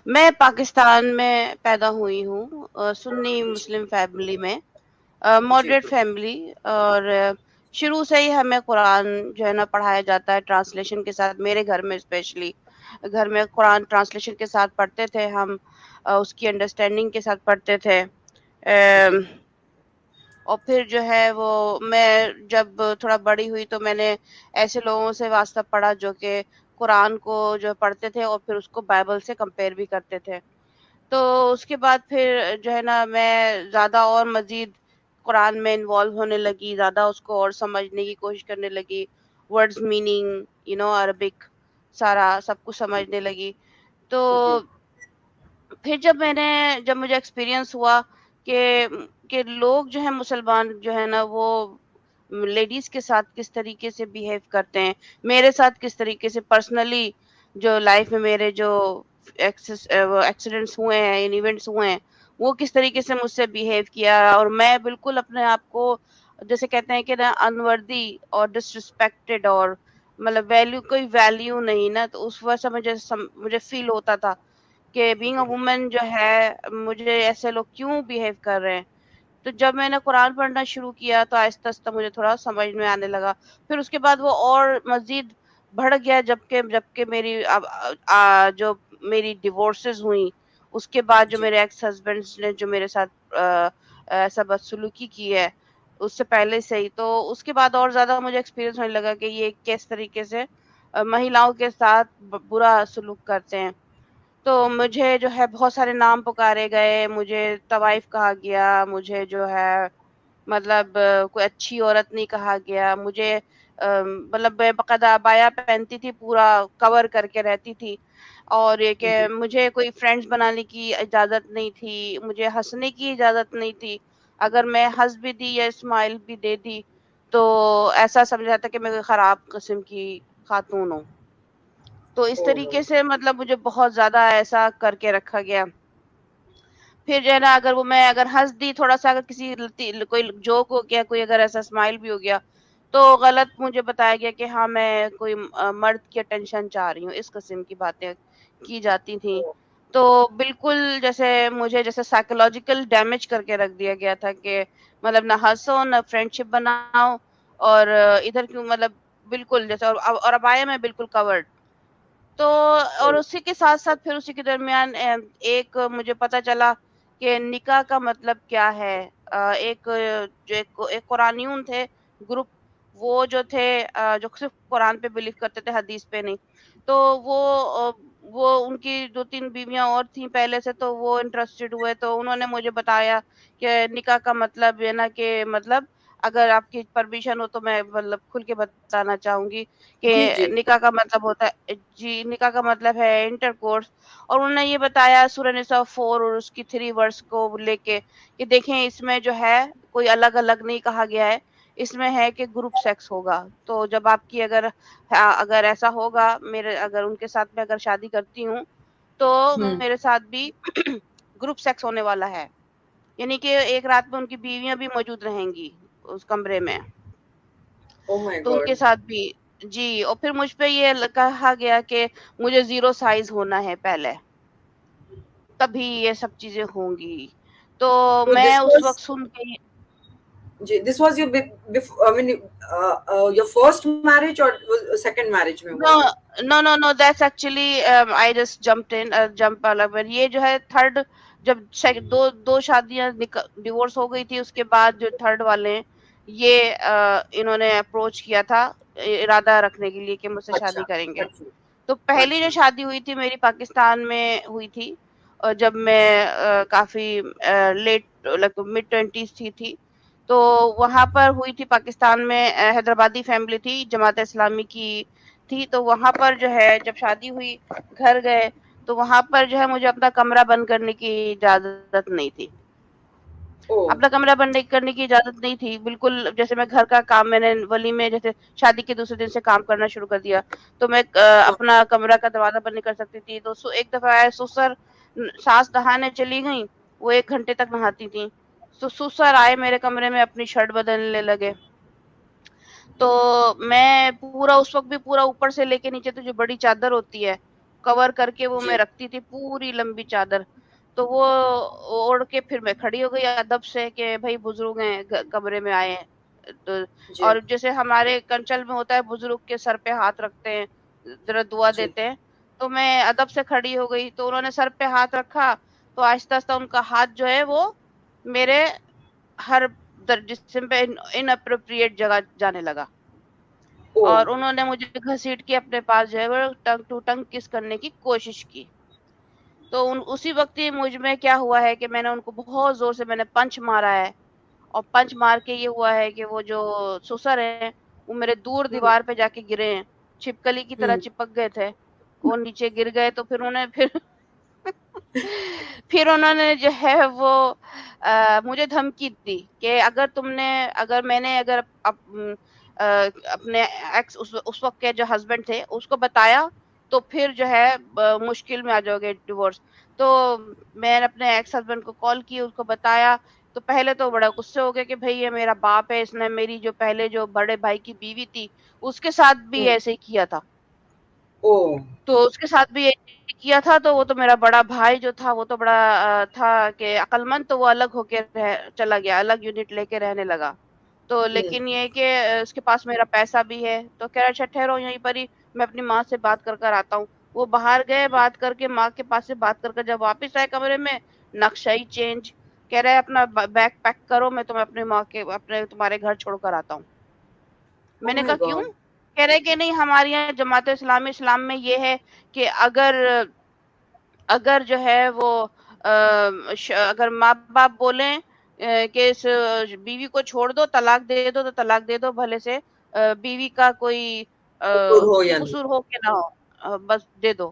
میں پاکستان میں پیدا ہوئی ہوں، سنی مسلم فیملی میں، جی ماڈریٹ فیملی، اور شروع سے ہی ہمیں قرآن جو ہے نا پڑھایا جاتا ہے ٹرانسلیشن کے ساتھ. میرے گھر میں اسپیشلی گھر میں قرآن ٹرانسلیشن کے ساتھ پڑھتے تھے ہم، اس کی انڈرسٹینڈنگ کے ساتھ پڑھتے تھے. جی اور پھر جو ہے وہ میں جب تھوڑا بڑی ہوئی تو میں نے ایسے لوگوں سے واسطہ پڑھا جو کہ قرآن کو جو پڑھتے تھے اور پھر اس کو بائبل سے کمپیئر بھی کرتے تھے. تو اس کے بعد پھر جو ہے نا میں زیادہ اور مزید قرآن میں انوالو ہونے لگی، زیادہ اس کو اور سمجھنے کی کوشش کرنے لگی، ورڈز میننگ عربک سارا سب کچھ سمجھنے لگی. تو جی جب مجھے ایکسپیرینس ہوا کہ لوگ جو ہیں مسلمان جو ہے نا وہ لیڈیز کے ساتھ کس طریقے سے بیہیو کرتے ہیں، میرے ساتھ کس طریقے سے پرسنلی جو لائف میں میرے جو ایکسیڈنٹس ہوئے ہیں، ایونٹس ہوئے ہیں، وہ کس طریقے سے مجھ سے بیہیو کیا، اور میں بالکل اپنے آپ کو جیسے کہتے ہیں کہ نا انوردی اور ڈسرسپیکٹڈ، اور مطلب ویلیو کوئی ویلیو نہیں نا. تو اس وجہ سے مجھے فیل ہوتا تھا کہ بینگ اے وومن جو ہے مجھے ایسے لوگ کیوں بیہیو کر رہے ہیں. تو جب میں نے قرآن پڑھنا شروع کیا تو آہستہ آہستہ مجھے تھوڑا سمجھ میں آنے لگا. پھر اس کے بعد وہ اور مزید بڑھ گیا جبکہ میری جو میری ڈیورسز ہوئیں، اس کے بعد جو جی میرے ایکس ہسبینڈ نے جو میرے ساتھ ایسا بدسلوکی کی ہے اس سے پہلے سے ہی، تو اس کے بعد اور زیادہ مجھے ایکسپیرینس ہونے لگا کہ یہ کس طریقے سے مہیلاؤں کے ساتھ برا سلوک کرتے ہیں. تو مجھے جو ہے بہت سارے نام پکارے گئے، مجھے طوائف کہا گیا، مجھے جو ہے مطلب کوئی اچھی عورت نہیں کہا گیا، مجھے مطلب بے باقاعدہ عبایا پہنتی تھی، پورا کور کر کے رہتی تھی. اور یہ کہ جی مجھے کوئی فرینڈز بنانے کی اجازت نہیں تھی، مجھے ہنسنے کی اجازت نہیں تھی. اگر میں ہنس بھی دی یا اسمائل بھی دے دی تو ایسا سمجھا جاتا کہ میں کوئی خراب قسم کی خاتون ہوں. تو اس او نو طریقے سے مطلب مجھے بہت زیادہ ایسا کر کے رکھا گیا. پھر جو ہے نا اگر ہنس دی تھوڑا سا، اگر کسی کوئی جوک ہو گیا، کوئی اگر ایسا اسمائل بھی ہو گیا تو غلط مجھے بتایا گیا کہ ہاں میں کوئی مرد کی اٹینشن چاہ رہی ہوں. اس قسم کی باتیں کی جاتی تھیں. تو بالکل جیسے سائیکولوجیکل ڈیمیج کر کے رکھ دیا گیا تھا کہ مطلب نہ ہنسو نہ فرینڈ شپ بناؤ، اور ادھر کیوں مطلب بالکل جیسے اور ابایا میں بالکل کورڈ. تو اور اسی کے ساتھ ساتھ پھر اسی کے درمیان ایک مجھے پتا چلا کہ نکاح کا مطلب کیا ہے. ایک قرآنیون تھے گروپ، وہ جو تھے جو صرف قرآن پہ بلیو کرتے تھے، حدیث پہ نہیں. تو وہ ان کی 2-3 بیویاں اور تھیں پہلے سے، تو وہ انٹرسٹڈ ہوئے تو انہوں نے مجھے بتایا کہ نکاح کا مطلب یہ نا کہ مطلب اگر آپ کی پرمیشن ہو تو میں مطلب کھل کے بتانا چاہوں گی کہ جی جی نکاح کا مطلب ہوتا ہے، جی نکاح کا مطلب ہے انٹر کورس. اور انہوں نے یہ بتایا سورہ نساء 4 اور اس کی 3 ورس کو لے کے کہ دیکھیں اس میں جو ہے کوئی الگ الگ نہیں کہا گیا ہے، اس میں ہے کہ گروپ سیکس ہوگا. تو جب آپ کی اگر ایسا ہوگا، اگر ان کے ساتھ میں اگر شادی کرتی ہوں تو ہوں میرے ساتھ بھی گروپ سیکس ہونے والا ہے، یعنی کہ ایک رات میں ان کی بیویاں بھی موجود رہیں گی اس کمرے میں، او مائی تو ان گاڈ کے ساتھ بھی. جی اور پھر مجھ پہ یہ کہا گیا کہ مجھے 0 سائز ہونا ہے پہلے، تبھی یہ سب چیزیں ہوں گی. تو تو میں دس اس واز وقت سن کے جی this was your I mean your first marriage or second marriage میں ہوا نو یہ؟ No no no that's actually I just jump یہ جو ہے تھرڈ، جب دو شادیاں ڈیورس ہو گئی تھی اس کے بعد جو تھرڈ والے ہیں یہ انہوں نے اپروچ کیا تھا ارادہ رکھنے کے لیے کہ مجھ سے اچھا شادی کریں گے. اچھا تو پہلی اچھا جو شادی ہوئی تھی میری پاکستان میں ہوئی تھی، اور جب میں کافی لیٹ mid-20s تھی. تو وہاں پر ہوئی تھی پاکستان میں، حیدرآبادی فیملی تھی، جماعت اسلامی کی تھی. تو وہاں پر جو ہے جب شادی ہوئی گھر گئے تو وہاں پر جو ہے مجھے اپنا کمرہ بند کرنے کی اجازت نہیں تھی. او اپنا کمرہ بند کرنے کی اجازت نہیں تھی بالکل. جیسے میں گھر کا کام میں نے ولی میں جیسے شادی کے دوسرے دن سے کام کرنا شروع کر دیا تو میں اپنا کمرہ کا دروازہ بند نہیں کر سکتی تھی. تو ایک دفعہ سسر سانس نہانے چلی گئیں، وہ 1 گھنٹے تک نہاتی تھیں. تو سسر آئے میرے کمرے میں اپنی شرٹ بدلنے لگے. تو میں پورا اس وقت بھی پورا اوپر سے لے کے نیچے تو جو بڑی چادر ہوتی ہے کور کر کے وہ جی میں رکھتی تھی پوری لمبی چادر. تو وہ اوڑھ کے پھر میں کھڑی ہو گئی ادب سے کہ بھائی بزرگ ہیں کمرے میں آئے ہیں. تو جی اور جیسے ہمارے کنچل میں ہوتا ہے بزرگ کے سر پہ ہاتھ رکھتے ہیں, ذرا دعا جی دیتے ہیں, تو میں ادب سے کھڑی ہو گئی. تو انہوں نے سر پہ ہاتھ رکھا تو آہستہ آہستہ ان کا ہاتھ جو ہے وہ میرے ہر جسم پہ ان اپروپریٹ جگہ جانے لگا, او اور انہوں نے مجھے گھسیٹ کے اپنے پاس جو ہے وہ ٹنگ ٹو ٹنگ کس کرنے کی کوشش کی. تو اسی وقت ہی مجھ میں کیا ہوا ہے کہ میں نے ان کو بہت زور سے میں نے پنچ مارا ہے, اور پنچ مار کے یہ ہوا ہے کہ وہ جو سسر ہیں وہ میرے دور ہوں دیوار پہ جا کے گرے ہیں, چھپکلی کی طرح ہوں چپک گئے تھے, وہ نیچے گر گئے. تو پھر انہیں پھر انہوں نے جو ہے وہ مجھے دھمکی دی کہ اگر میں نے اپنے ایکس اس وقت کے جو ہسبینڈ تھے اس کو بتایا تو پھر جو ہے مشکل میں آ جاؤ گے ڈیورس. تو میں نے اپنے ایکس ہسبینڈ کو کال کی, اس کو بتایا. تو پہلے تو بڑا غصے ہو گیا کہ بھئی یہ میرا باپ ہے, اس نے میری جو پہلے جو بڑے بھائی کی بیوی تھی اس کے ساتھ بھی ہوں ایسے ہی کیا تھا. او تو اس کے ساتھ بھی یہ کیا تھا. تو وہ تو میرا بڑا بھائی جو تھا وہ تو بڑا تھا کہ عقل مند, تو وہ الگ ہو کے چلا گیا, الگ یونٹ لے کے رہنے لگا. تو ہوں لیکن یہ کہ اس کے پاس میرا پیسہ بھی ہے, تو کہہ رہا اچھا ٹھہرو یہیں پر ہی, میں اپنی ماں سے بات کر آتا ہوں. وہ باہر گئے, بات کر کے ماں کے پاس سے بات کر جب واپس آئے کمرے میں, نقشہ ہی چینج. کہہ رہے اپنا بیگ پیک کرو, میں تمہیں اپنے ماں کے تمہارے گھر چھوڑ کر آتا ہوں. او میں نے مائی کہا کیوں؟ گاڈ کہہ رہے کہ نہیں, ہمارے یہاں جماعت اسلام میں یہ ہے کہ اگر جو ہے وہ اگر ماں باپ بولیں کہ اس بیوی کو چھوڑ دو, طلاق دے دو, تو طلاق دے دو, بھلے سے بیوی کا کوئی قصور ہو یا نہیں قصور ہو کہ نہ ہو, بس دے دو.